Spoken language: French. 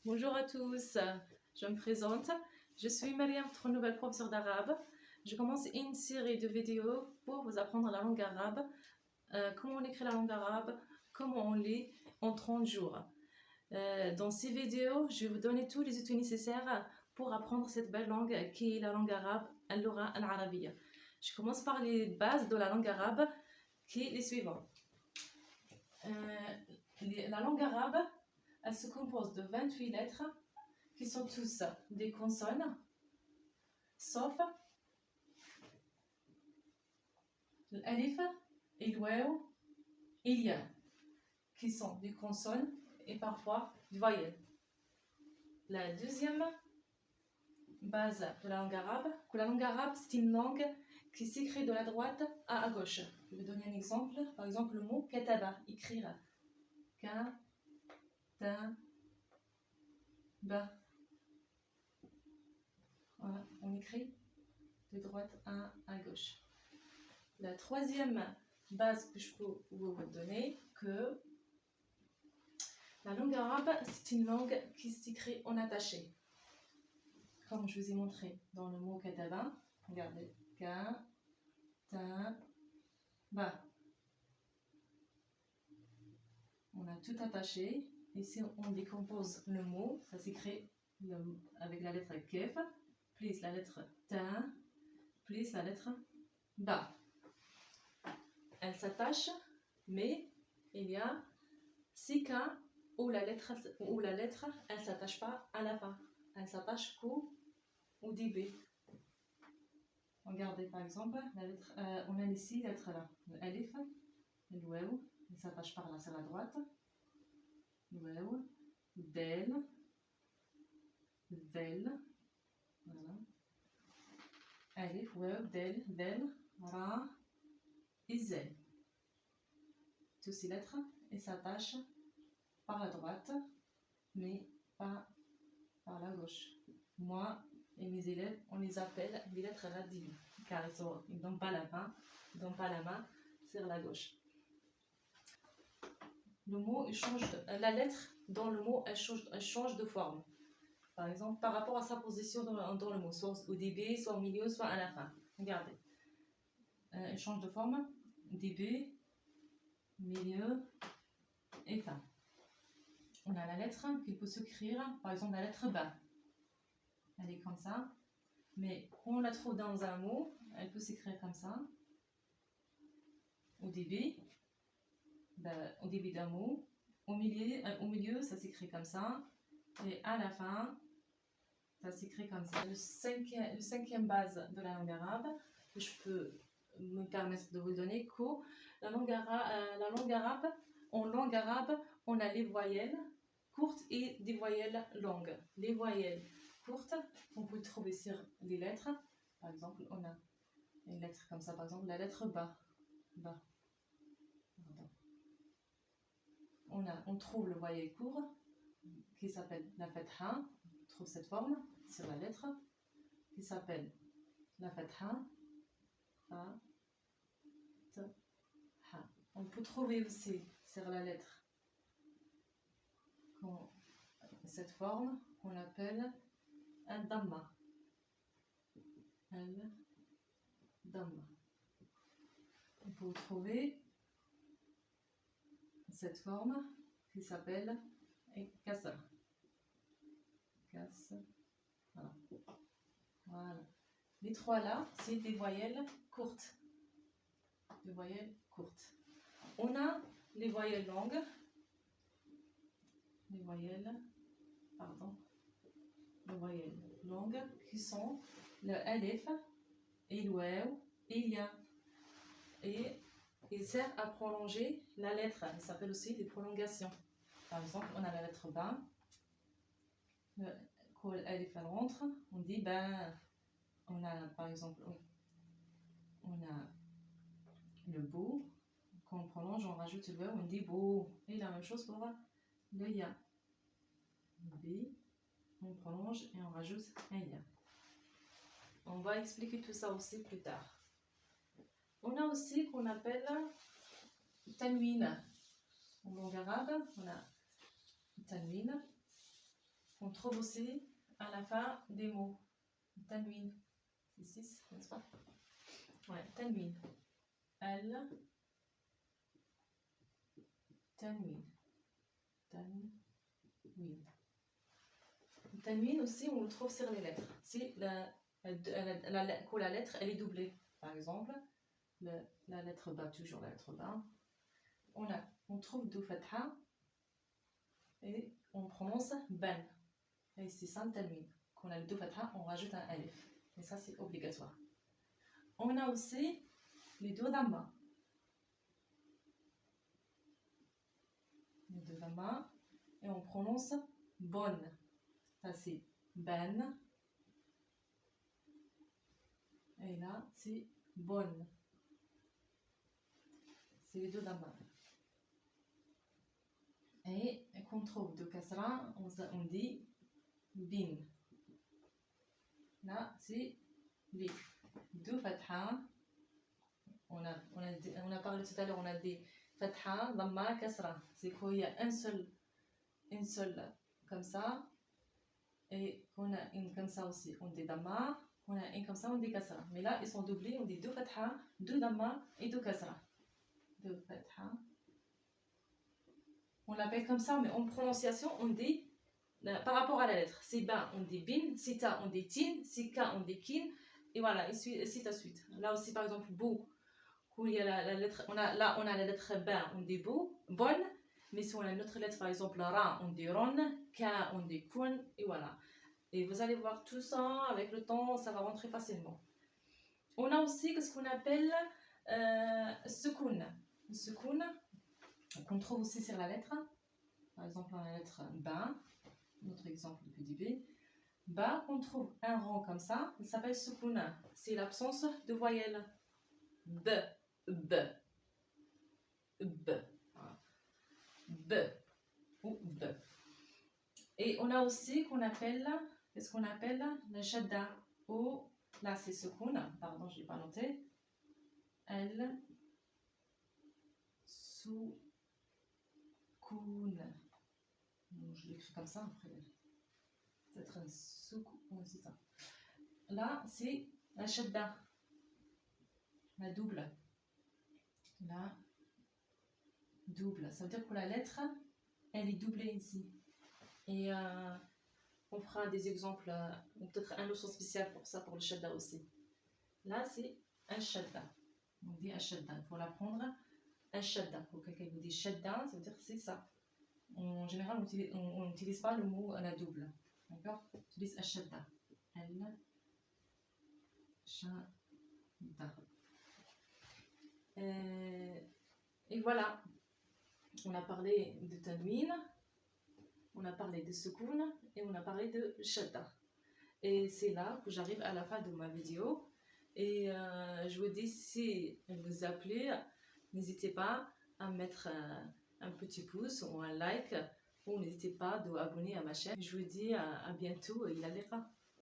Bonjour à tous, je me présente. Je suis Mariam, votre nouvelle professeure d'arabe. Je commence une série de vidéos pour vous apprendre la langue arabe, comment on écrit la langue arabe, comment on lit en 30 jours. Dans ces vidéos, je vais vous donner tous les outils nécessaires pour apprendre cette belle langue qui est la langue arabe, al-lugha al-arabiyya. Je commence par les bases de la langue arabe qui est les suivantes. La langue arabe, elle se compose de 28 lettres qui sont tous des consonnes, sauf l'alif et l'ouaou et l'ya, qui sont des consonnes et parfois des voyelles. La deuxième base de la langue arabe, c'est une langue qui s'écrit de la droite à gauche. Je vais donner un exemple. Par exemple, le mot kataba, écrire. Ka-ta-ba. Voilà, on écrit de droite à gauche. La troisième base que je peux vous donner, que la langue arabe, c'est une langue qui s'écrit en attaché. Comme je vous ai montré dans le mot kataba, regardez, ka-ta-ba. On a tout attaché. Et si on décompose le mot, ça s'écrit avec la lettre kef, plus la lettre ta, plus la lettre ba. Elle s'attache, mais il y a 6 cas où la lettre elle s'attache pas à la fin. Elle s'attache qu'au début. Regardez par exemple, la lettre, on a ici la lettre là, le alif, le waou, il s'attache par là sur la droite. Waou, del, zel, voilà. Alif, waou, del, ra, et zel. Toutes ces lettres, elles s'attachent par la droite, mais pas par la gauche. Moi et mes élèves, on les appelle les lettres radines, car ils ne donnent pas la main, sur la gauche. Le mot, la lettre dans le mot, elle change de forme. Par exemple, par rapport à sa position dans le mot, soit au début, soit au milieu, soit à la fin. Regardez. Elle change de forme, début, milieu et fin. On a la lettre qui peut s'écrire, par exemple la lettre ba. Elle est comme ça. Mais quand on la trouve dans un mot, elle peut s'écrire comme ça. Au début d'un mot. Au milieu, ça s'écrit comme ça. Et à la fin, ça s'écrit comme ça. Le cinquième base de la langue arabe, que je peux me permettre de vous donner, que en langue arabe, on a les voyelles courtes et des voyelles longues. Les voyelles courtes, on peut trouver sur les lettres. Par exemple, on a une lettre comme ça, par exemple, la lettre ba. On trouve le voyelle court qui s'appelle la fatha. On trouve cette forme sur la lettre qui s'appelle la fatha. On peut trouver aussi sur la lettre cette forme qu'on appelle un damma. On peut trouver cette forme qui s'appelle kasra. Voilà. Les trois là, c'est des voyelles courtes. On a les voyelles longues. Les voyelles longues qui sont le alif et le waou et l'ya. Et il sert à prolonger la lettre. Il s'appelle aussi des prolongations. Par exemple, on a la lettre ba. Quand l'alif rentre, on dit ben. On a par exemple, on a le beau. Quand on prolonge, on rajoute le waou, on dit beau. Et la même chose pour le ya. On prolonge et on rajoute un ya. On va expliquer tout ça aussi plus tard. On a aussi qu'on appelle tanwin. En langue arabe, on a tanwin. On trouve aussi à la fin des mots. Tanwin. C'est 6, n'est-ce pas? Ouais, tanwin. Al. Tanwin. Tanwin. Le tanwin aussi, on le trouve sur les lettres. Si la lettre, elle est doublée. Par exemple, la lettre ba, toujours la lettre ba. On trouve deux fatha et on prononce ban. Et c'est ça le tanwin. Quand on a le deux fatha, on rajoute un alif. Et ça, c'est obligatoire. On a aussi les deux dhamma. Les deux dhamma. Et on prononce bonne. Ça, c'est ban. Et là, c'est bonne. C'est les deux dhamma. Et qu'on trouve de kasra, on dit bin. Là, c'est les deux fatha. On a parlé tout à l'heure, on a des fatha, dhamma, kasra. C'est qu'il y a une seule comme ça. Et on a une comme ça aussi, on dit dhamma. On a une comme ça, on dit kasra. Mais là, ils sont doublés, on dit deux fatha, deux dhamma et deux kasra. Deux fatha. On l'appelle comme ça, mais en prononciation, on dit par rapport à la lettre. C'est ba, on dit bin, si ta, on dit tin, si ka, on dit kin, et voilà, et suite à suite. Là aussi, par exemple, beau, où il y a la lettre, on a la lettre ba, on dit beau, bonne, mais si on a une autre lettre, par exemple, ra, on dit ron, ka, on dit kun, et voilà. Et vous allez voir tout ça, avec le temps, ça va rentrer facilement. On a aussi ce qu'on appelle sukoun. Le sukoun, qu'on trouve aussi sur la lettre. Par exemple, la lettre ba, notre exemple de petit b. Ba, qu'on trouve un rond comme ça, il s'appelle sukouna. C'est l'absence de voyelle. B, b, b, b ou b. Et on a aussi qu'est-ce qu'on appelle le shadda, ou là c'est sukouna, pardon, je n'ai pas noté. El sukoun. Je l'écris comme ça après. Peut-être un sukoun, oui, c'est ça. Là c'est la shadda, la double. La double, ça veut dire que la lettre, elle est doublée ici. Et on fera des exemples, ou peut-être un leçon spécial pour ça, pour le shadda aussi. Là, c'est un shadda. On dit un shadda. Il faut l'apprendre. Un shadda. Quand quelqu'un vous dit shadda, ça veut dire que c'est ça. En général, on n'utilise pas le mot à la double. D'accord? On utilise un shadda. Un shadda. Et voilà. On a parlé de tanwin. On a parlé de sukoun et on a parlé de shadda. Et c'est là que j'arrive à la fin de ma vidéo. Et je vous dis, si elle vous a plu, n'hésitez pas à mettre un petit pouce ou un like. Ou n'hésitez pas à vous abonner à ma chaîne. Je vous dis à bientôt et il a